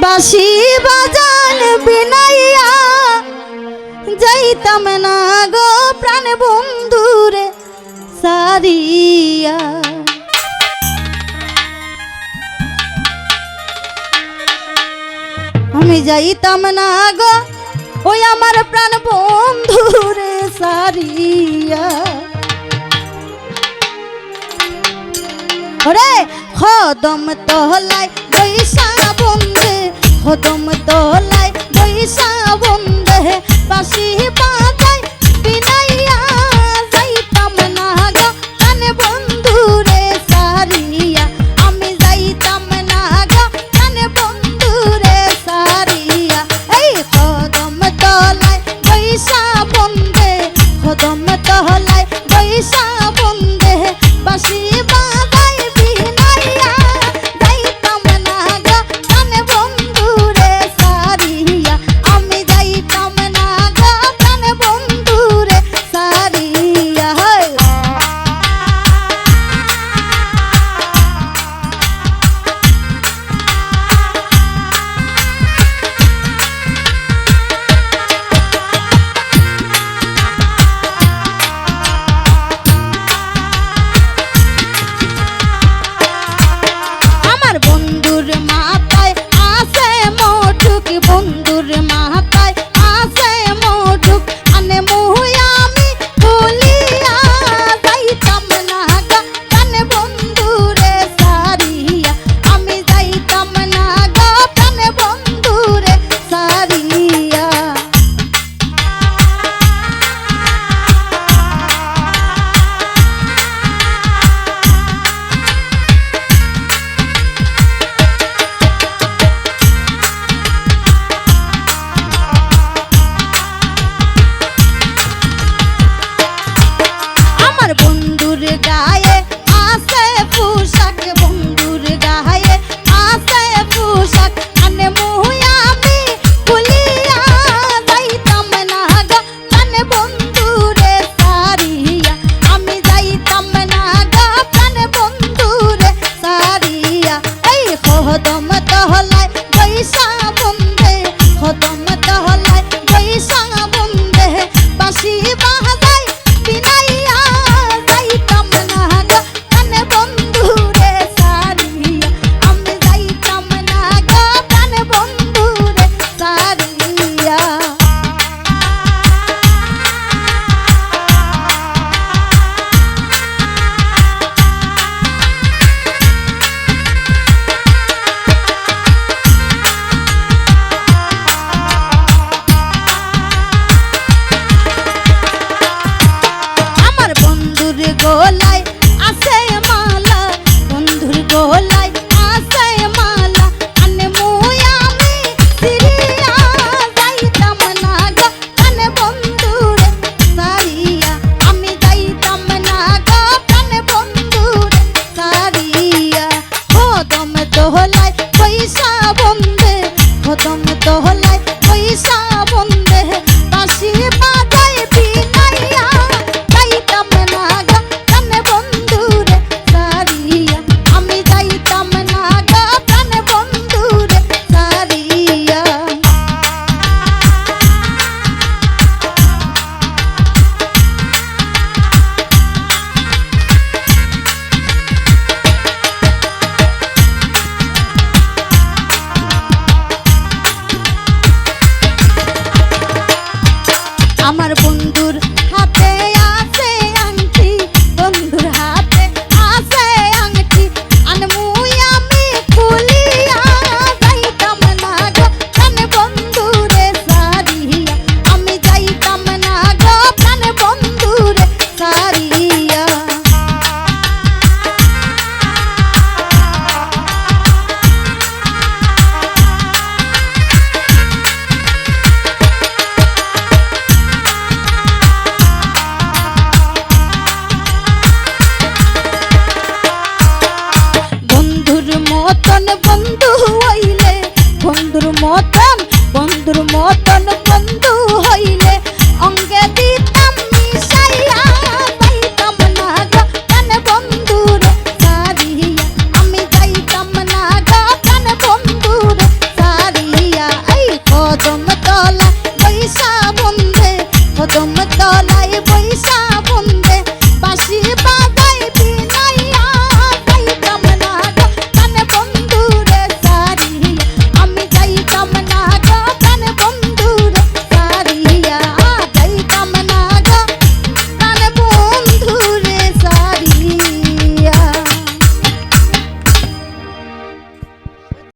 বাঁশি বাজান বিনাইয়া যাইতাম না গো প্রাণ বন্ধুরে সারিয়া। আমি যাইতাম না গো ওই আমার প্রাণ বন্ধুরে সারিয়া। ওরে কদম তলায় বৈশা বন্ধে, কদম তলায় বৈশা বন্ধে বাঁশি বাজায় বিনাইয়া যাইতাম না গো প্রাণ বন্ধুরে সারিয়া। আমি যাইতাম না গো প্রাণ বন্ধুরে সারিয়া। এই কদম তলায় বৈশা বন্ধে, কদম তলায় বৈশা বন্ধে বাঁশি বাজায় বিনাইয়া যাইতাম না গো প্রাণ বন্ধুরে সারিয়া। আমি যাইতাম না গো প্রাণ বন্ধুরে সারিয়া। আমার বন্ধুর মাথায় আছে মোটুক, বন্ধুর মাথায় আছে মোটুক, আনে মুই আমি বলিয়া যাইতাম না গো প্রাণ বন্ধুরে সারিয়া। আমি যাইতাম না গো প্রাণ বন্ধুরে সারিয়া। আমার বন্ধুর গায়ে আছে পোশাক, বন্ধুর গায়ে আছে পোশাক, আনে মুই আমি বলিয়া যাইতাম না গো প্রাণ বন্ধুরে সারিয়া। আমি যাইতাম না গো প্রাণ বন্ধুরে সারিয়া। এই কদম তলায় বৈশা বন্ধে, কদম তলায় বৈশা বন্ধে বাঁশি বাজায় বিনাইয়া যাইতাম না গো প্রাণ বন্ধুরে সারিয়া। আমি যাইতাম না গো প্রাণ বন্ধুরে সারিয়া। আমার বন্ধুর গলায় আছে মালা, বন্ধুর গলায় আছে মালা, আনে মুই আমি সিরিয়া যাইতাম না গো প্রাণ বন্ধুরে সারিয়া। আমি যাইতাম না গো প্রাণ বন্ধুরে সারিয়া। কদম তলায় বৈশা বন্ধে, কদম তলায় বৈশা বন্ধে বাঁশি বাজায় বিনাইয়া যাইতাম না গো প্রাণ বন্ধুরে সারিয়া। আমি যাইতাম না গো প্রাণ বন্ধুরে সারিয়া। আমার বন্ধুর হাতে আছে আংটি, বন্ধুর হাতে আছে আংটি, আনে মুই আমি খুলিয়া যাইতাম না গো প্রাণ বন্ধুরে সারিয়া। আমি যাইতাম না গো প্রাণ বন্ধুরে সারিয়া। বন্ধুর মতন বন্ধু হইলে, বন্ধুর মতন, বন্ধুর মতন বন্ধু হইলে অঙ্গে দিতাম মিশাইয়া যাইতাম না গো প্রাণ বন্ধুরে সারিয়া। আমি যাইতাম না গো প্রাণ বন্ধুরে সারিয়া। দলাই